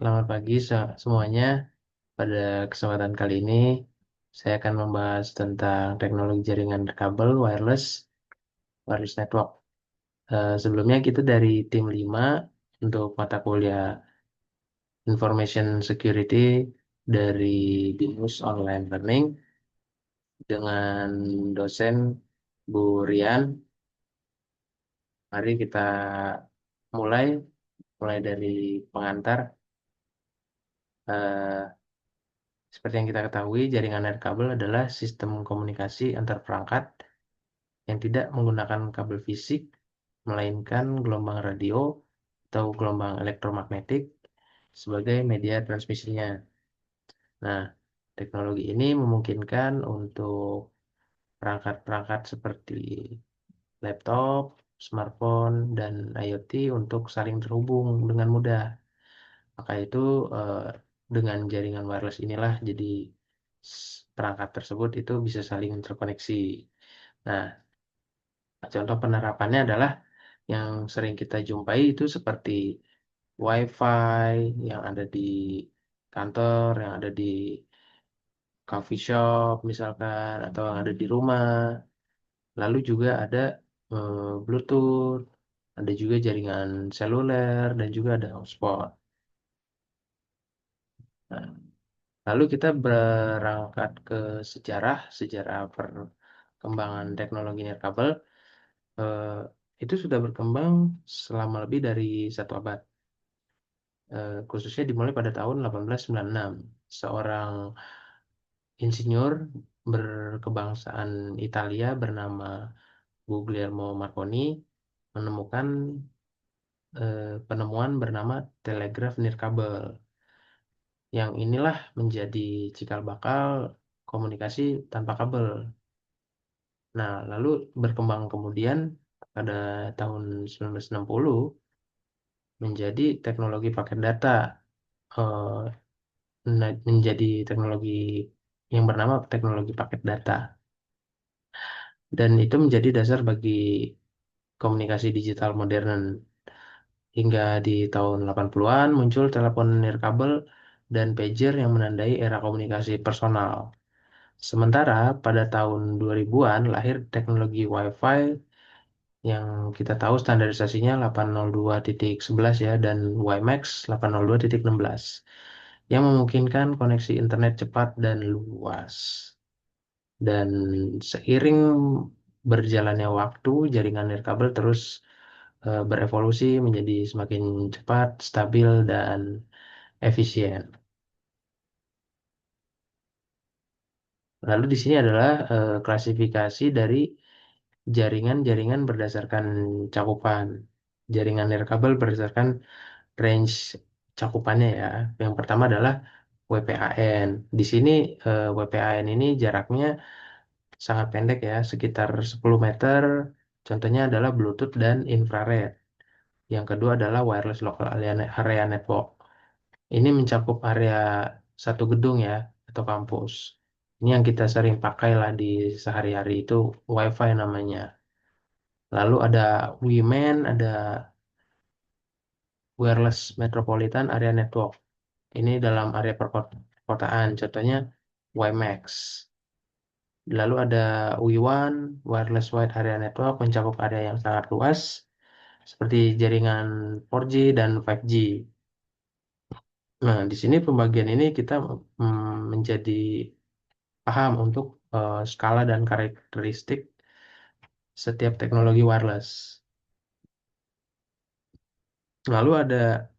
selamat pagi semuanya. Pada kesempatan kali ini, saya akan membahas tentang teknologi jaringan kabel wireless network. Sebelumnya kita dari tim 5 untuk mata kuliah Information Security dari BINUS Online Learning dengan dosen Bu Rian. Mari kita mulai, mulai dari pengantar. Eh, Seperti yang kita ketahui, jaringan nirkabel adalah sistem komunikasi antar perangkat yang tidak menggunakan kabel fisik, melainkan gelombang radio atau gelombang elektromagnetik sebagai media transmisinya. Nah, teknologi ini memungkinkan untuk perangkat-perangkat seperti laptop, smartphone, dan IoT untuk saling terhubung dengan mudah. Maka itu eh, dengan jaringan wireless inilah jadi perangkat tersebut itu bisa saling terkoneksi. Nah, contoh penerapannya adalah yang sering kita jumpai itu seperti WiFi yang ada di kantor, yang ada di coffee shop misalkan, atau yang ada di rumah. Lalu juga ada Bluetooth, ada juga jaringan seluler, dan juga ada hotspot. Nah, lalu kita berangkat ke sejarah perkembangan teknologi nirkabel. eh, itu sudah berkembang selama lebih dari 1 abad. Khususnya dimulai pada tahun 1896. Seorang insinyur berkebangsaan Italia bernama Guglielmo Marconi menemukan penemuan bernama telegraf nirkabel. Yang inilah menjadi cikal bakal komunikasi tanpa kabel. Nah, lalu berkembang kemudian pada tahun 1960 menjadi teknologi paket data, eh, menjadi teknologi yang bernama teknologi paket data. Dan itu menjadi dasar bagi komunikasi digital modern. Hingga di tahun 80-an muncul telepon nirkabel dan pager yang menandai era komunikasi personal. Sementara pada tahun 2000-an lahir teknologi Wi-Fi yang kita tahu standarisasinya 802.11 ya, dan WiMAX 802.16 yang memungkinkan koneksi internet cepat dan luas. Dan seiring berjalannya waktu, jaringan nirkabel terus berevolusi menjadi semakin cepat, stabil, dan efisien. Lalu di sini adalah klasifikasi dari jaringan-jaringan berdasarkan cakupan. Jaringan nirkabel berdasarkan range cakupannya ya. Yang pertama adalah WPAN. Di sini WPAN ini jaraknya sangat pendek ya, sekitar 10 meter. Contohnya adalah Bluetooth dan infrared. Yang kedua adalah wireless local area network. Ini mencakup area satu gedung ya, atau kampus. Ini yang kita sering pakai lah di sehari-hari itu WiFi namanya. Lalu ada WiMAN, ada Wireless Metropolitan Area Network. Ini dalam area perkotaan, contohnya WiMAX. Lalu ada WiWAN, Wireless Wide Area Network, mencakup area yang sangat luas, seperti jaringan 4G dan 5G. Nah, di sini pembagian ini kita menjadi paham untuk skala dan karakteristik setiap teknologi wireless. Lalu ada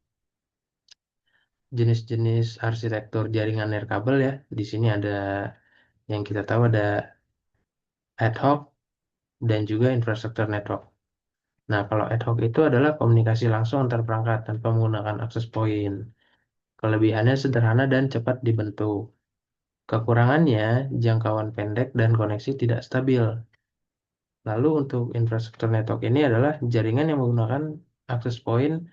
jenis-jenis arsitektur jaringan nirkabel ya. Di sini ada yang kita tahu ada ad hoc dan juga infrastruktur network. Nah, kalau ad hoc itu adalah komunikasi langsung antar perangkat tanpa menggunakan akses point. Kelebihannya sederhana dan cepat dibentuk. Kekurangannya, jangkauan pendek dan koneksi tidak stabil. Lalu untuk infrastruktur network ini adalah jaringan yang menggunakan akses point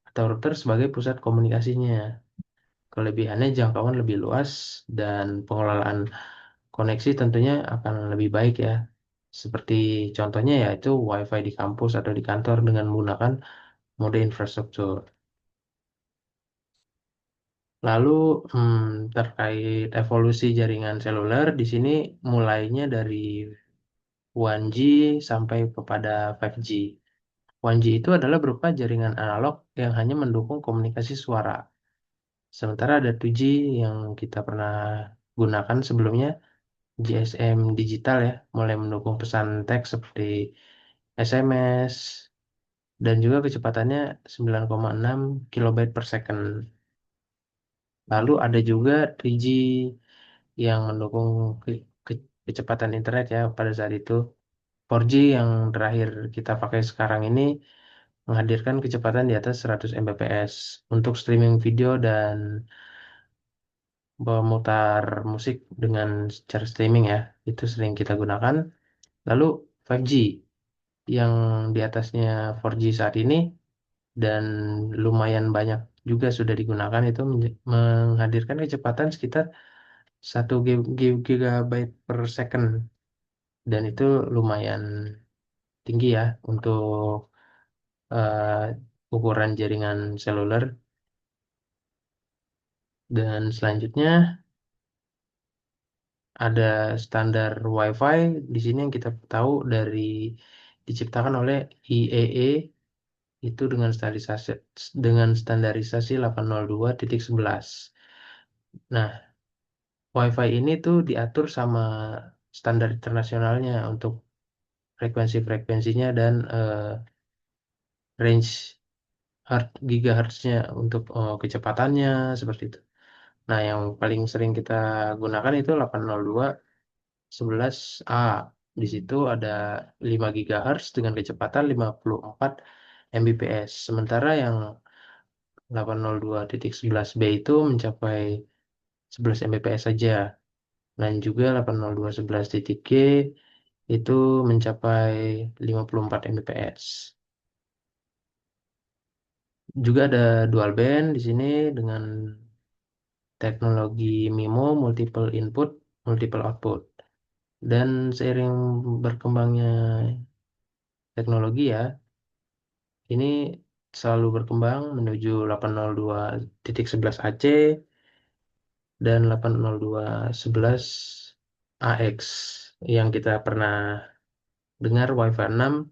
atau router sebagai pusat komunikasinya. Kelebihannya jangkauan lebih luas dan pengelolaan koneksi tentunya akan lebih baik ya. Seperti contohnya yaitu WiFi di kampus atau di kantor dengan menggunakan mode infrastruktur. Lalu terkait evolusi jaringan seluler, di sini mulainya dari 1G sampai kepada 5G. 1G itu adalah berupa jaringan analog yang hanya mendukung komunikasi suara. Sementara ada 2G yang kita pernah gunakan sebelumnya, GSM digital ya, mulai mendukung pesan teks seperti SMS, dan juga kecepatannya 9,6 kilobyte per second. Lalu ada juga 3G yang mendukung kecepatan internet ya pada saat itu. 4G yang terakhir kita pakai sekarang ini menghadirkan kecepatan di atas 100 Mbps untuk streaming video dan memutar musik dengan cara streaming ya. Itu sering kita gunakan. Lalu 5G yang di atasnya 4G saat ini dan lumayan banyak juga sudah digunakan itu menghadirkan kecepatan sekitar 1 gigabyte per second dan itu lumayan tinggi ya untuk ukuran jaringan seluler. Dan selanjutnya ada standar WiFi di sini yang kita tahu dari diciptakan oleh IEE itu dengan standarisasi 802.11. Nah, WiFi ini tuh diatur sama standar internasionalnya untuk frekuensi-frekuensinya dan range gigahertznya untuk kecepatannya seperti itu. Nah, yang paling sering kita gunakan itu 802.11a. Di situ ada 5 GHz dengan kecepatan 54 Mbps. Sementara yang 802.11b itu mencapai 11 Mbps saja. Dan juga 802.11g itu mencapai 54 Mbps. Juga ada dual band di sini dengan teknologi MIMO, multiple input, multiple output. Dan seiring berkembangnya teknologi ya, ini selalu berkembang menuju 802.11ac dan 802.11ax yang kita pernah dengar Wi-Fi 6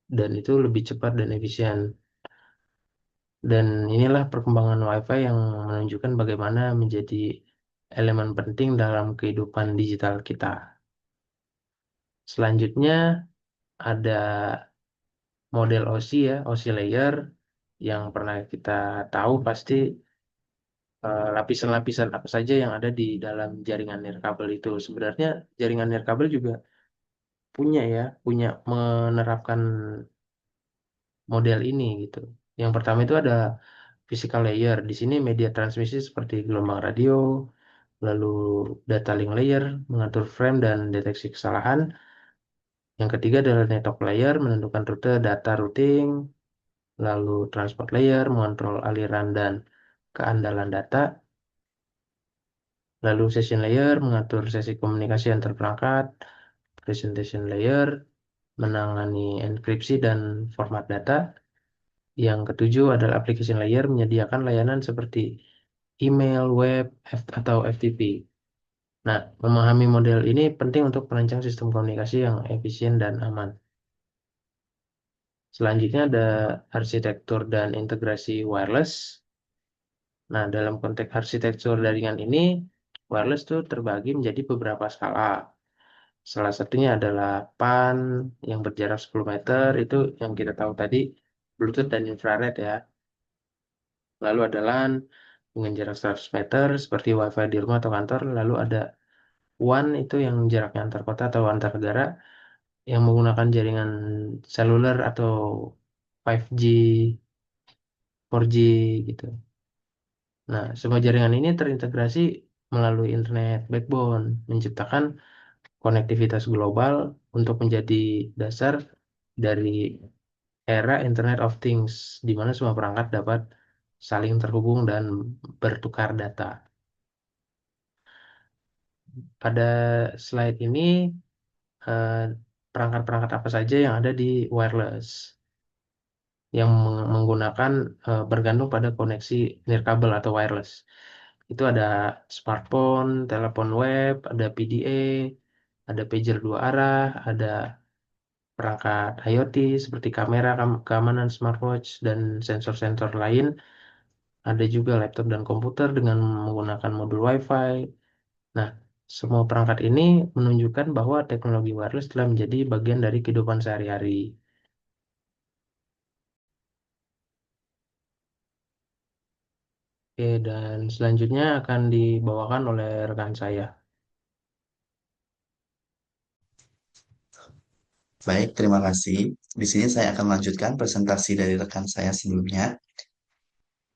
dan itu lebih cepat dan efisien. Dan inilah perkembangan Wi-Fi yang menunjukkan bagaimana menjadi elemen penting dalam kehidupan digital kita. Selanjutnya ada model OSI ya, OSI layer yang pernah kita tahu pasti lapisan-lapisan apa saja yang ada di dalam jaringan nirkabel itu. Sebenarnya jaringan nirkabel juga punya menerapkan model ini gitu. Yang pertama itu ada physical layer. Di sini media transmisi seperti gelombang radio, lalu data link layer mengatur frame dan deteksi kesalahan. Yang ketiga adalah network layer menentukan rute data routing, lalu transport layer mengontrol aliran dan keandalan data, lalu session layer mengatur sesi komunikasi antar perangkat, presentation layer menangani enkripsi dan format data. Yang ketujuh adalah application layer menyediakan layanan seperti email, web, atau FTP. Nah, memahami model ini penting untuk merancang sistem komunikasi yang efisien dan aman. Selanjutnya ada arsitektur dan integrasi wireless. Nah, dalam konteks arsitektur jaringan ini, wireless itu terbagi menjadi beberapa skala. Salah satunya adalah PAN yang berjarak 10 meter, itu yang kita tahu tadi, Bluetooth dan infrared ya. Lalu ada LAN dengan jarak 100 meter, seperti WiFi di rumah atau kantor. Lalu ada WAN itu yang jaraknya antar kota atau antar negara, yang menggunakan jaringan seluler atau 5G, 4G gitu. Nah, semua jaringan ini terintegrasi melalui internet backbone, menciptakan konektivitas global untuk menjadi dasar dari era Internet of Things, di mana semua perangkat dapat saling terhubung dan bertukar data. Pada slide ini, eh, perangkat-perangkat apa saja yang ada di wireless, yang menggunakan bergantung pada koneksi nirkabel atau wireless. Itu ada smartphone, telepon web, ada PDA, ada pager dua arah, ada perangkat IoT seperti kamera, keamanan smartwatch, dan sensor-sensor lain. Ada juga laptop dan komputer dengan menggunakan modul Wi-Fi. Nah, semua perangkat ini menunjukkan bahwa teknologi wireless telah menjadi bagian dari kehidupan sehari-hari. Oke, dan selanjutnya akan dibawakan oleh rekan saya. Baik, terima kasih. Di sini saya akan melanjutkan presentasi dari rekan saya sebelumnya,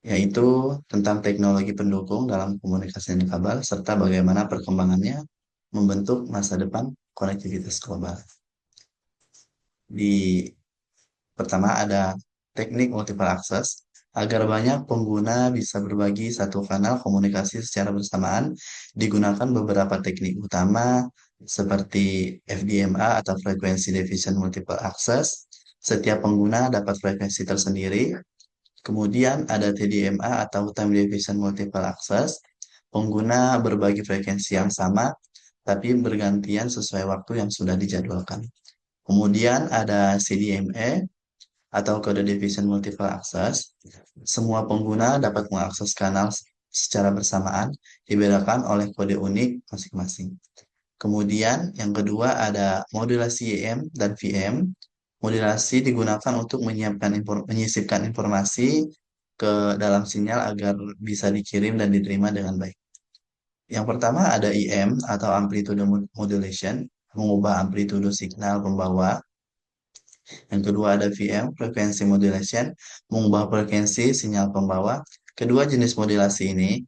yaitu tentang teknologi pendukung dalam komunikasi nirkabel serta bagaimana perkembangannya membentuk masa depan konektivitas global. Di Pertama ada teknik multiple access. Agar banyak pengguna bisa berbagi satu kanal komunikasi secara bersamaan, digunakan beberapa teknik utama seperti FDMA atau Frequency Division Multiple Access. Setiap pengguna dapat frekuensi tersendiri. Kemudian ada TDMA atau Time Division Multiple Access. Pengguna berbagi frekuensi yang sama, tapi bergantian sesuai waktu yang sudah dijadwalkan. Kemudian ada CDMA atau Code Division Multiple Access. Semua pengguna dapat mengakses kanal secara bersamaan, dibedakan oleh kode unik masing-masing. Kemudian yang kedua ada modulasi YM dan VM. Modulasi digunakan untuk menyisipkan informasi ke dalam sinyal agar bisa dikirim dan diterima dengan baik. Yang pertama ada IM atau Amplitude Modulation, mengubah amplitudo signal pembawa. Yang kedua ada VM, Frequency Modulation, mengubah frekuensi sinyal pembawa. Kedua jenis modulasi ini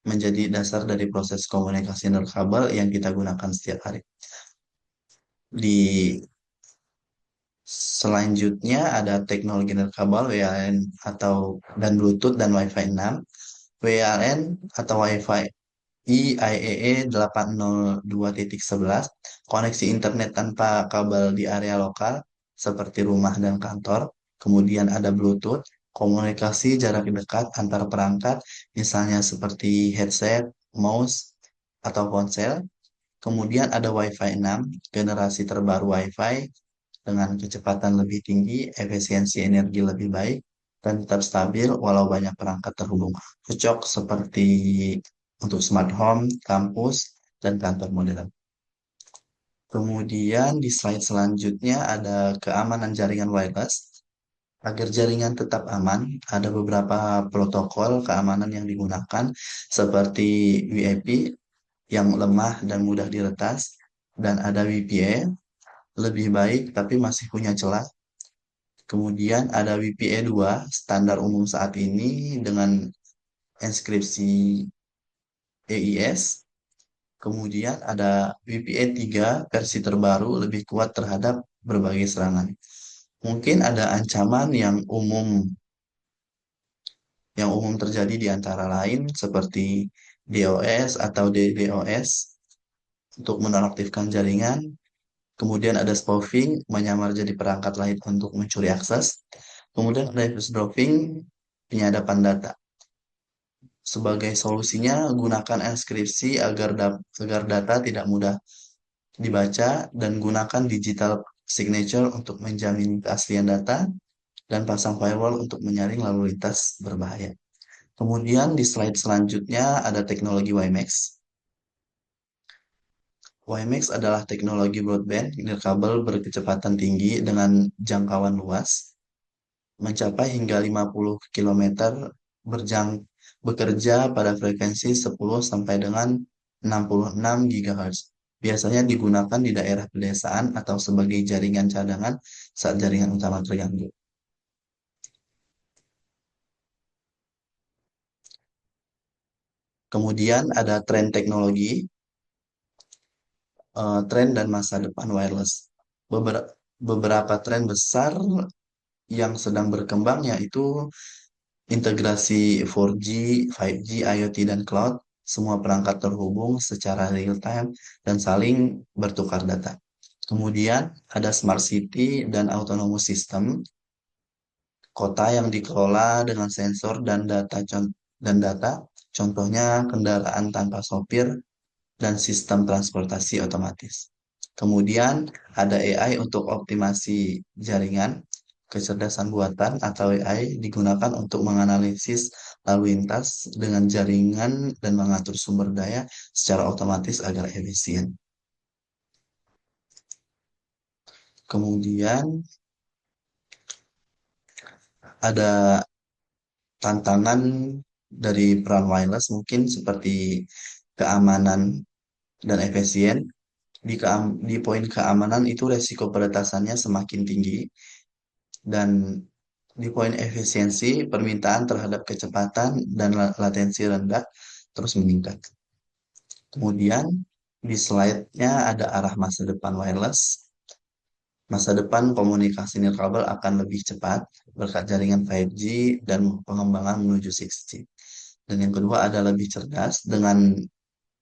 menjadi dasar dari proses komunikasi nirkabel yang kita gunakan setiap hari. Di Selanjutnya ada teknologi nirkabel WLAN atau dan Bluetooth dan Wi-Fi 6. WLAN atau Wi-Fi IEEE 802.11 koneksi internet tanpa kabel di area lokal seperti rumah dan kantor. Kemudian ada Bluetooth, komunikasi jarak dekat antar perangkat, misalnya seperti headset, mouse, atau ponsel. Kemudian ada Wi-Fi 6, generasi terbaru Wi-Fi dengan kecepatan lebih tinggi, efisiensi energi lebih baik, dan tetap stabil walau banyak perangkat terhubung. Cocok seperti untuk smart home, kampus, dan kantor modern. Kemudian di slide selanjutnya ada keamanan jaringan wireless. Agar jaringan tetap aman, ada beberapa protokol keamanan yang digunakan seperti WiFi yang lemah dan mudah diretas, dan ada WPA lebih baik tapi masih punya celah. Kemudian ada WPA 2 standar umum saat ini dengan inskripsi EIS. Kemudian ada VPN 3 versi terbaru lebih kuat terhadap berbagai serangan. Mungkin ada ancaman yang umum terjadi di antara lain seperti DOS atau DDoS untuk menonaktifkan jaringan. Kemudian ada spoofing menyamar jadi perangkat lain untuk mencuri akses. Kemudian ada eavesdropping penyadapan data. Sebagai solusinya, gunakan enkripsi agar data tidak mudah dibaca dan gunakan digital signature untuk menjamin keaslian data dan pasang firewall untuk menyaring lalu lintas berbahaya. Kemudian di slide selanjutnya ada teknologi WiMAX. WiMAX adalah teknologi broadband nirkabel berkecepatan tinggi dengan jangkauan luas mencapai hingga 50 km berjang bekerja pada frekuensi 10 sampai dengan 66 GHz. Biasanya digunakan di daerah pedesaan atau sebagai jaringan cadangan saat jaringan utama terganggu. Kemudian ada tren teknologi, tren dan masa depan wireless. Beberapa tren besar yang sedang berkembang yaitu integrasi 4G, 5G, IoT, dan cloud. Semua perangkat terhubung secara real-time dan saling bertukar data. Kemudian ada smart city dan autonomous system, kota yang dikelola dengan sensor dan data. Contohnya kendaraan tanpa sopir dan sistem transportasi otomatis. Kemudian ada AI untuk optimasi jaringan, kecerdasan buatan atau AI digunakan untuk menganalisis lalu lintas dengan jaringan dan mengatur sumber daya secara otomatis agar efisien. Kemudian ada tantangan dari peran wireless mungkin seperti keamanan dan efisien. Di poin keamanan itu resiko peretasannya semakin tinggi, dan di poin efisiensi permintaan terhadap kecepatan dan latensi rendah terus meningkat. Kemudian di slide-nya ada arah masa depan wireless. Masa depan komunikasi nirkabel akan lebih cepat berkat jaringan 5G dan pengembangan menuju 6G. Dan yang kedua ada lebih cerdas dengan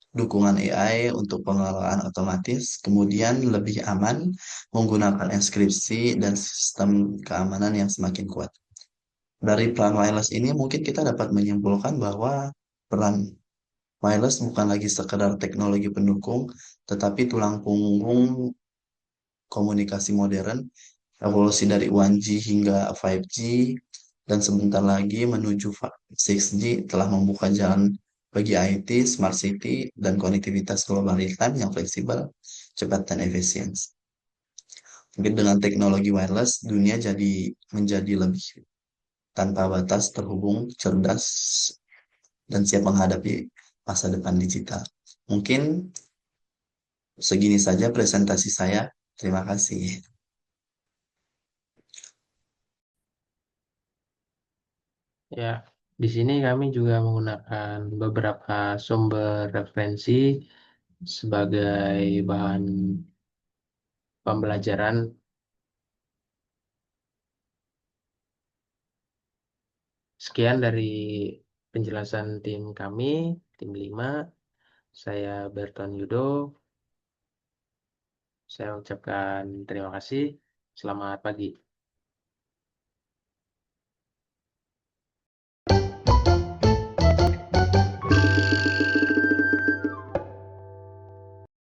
dukungan AI untuk pengelolaan otomatis, kemudian lebih aman menggunakan enkripsi dan sistem keamanan yang semakin kuat. Dari peran wireless ini mungkin kita dapat menyimpulkan bahwa peran wireless bukan lagi sekedar teknologi pendukung, tetapi tulang punggung komunikasi modern, evolusi dari 1G hingga 5G, dan sebentar lagi menuju 6G telah membuka jalan bagi IT, smart city, dan konektivitas global real time yang fleksibel, cepat, dan efisien. Mungkin dengan teknologi wireless, dunia menjadi lebih tanpa batas, terhubung, cerdas, dan siap menghadapi masa depan digital. Mungkin segini saja presentasi saya. Terima kasih. Ya, di sini kami juga menggunakan beberapa sumber referensi sebagai bahan pembelajaran. Sekian dari penjelasan tim kami, tim 5. Saya Berton Yudo. Saya ucapkan terima kasih. Selamat pagi.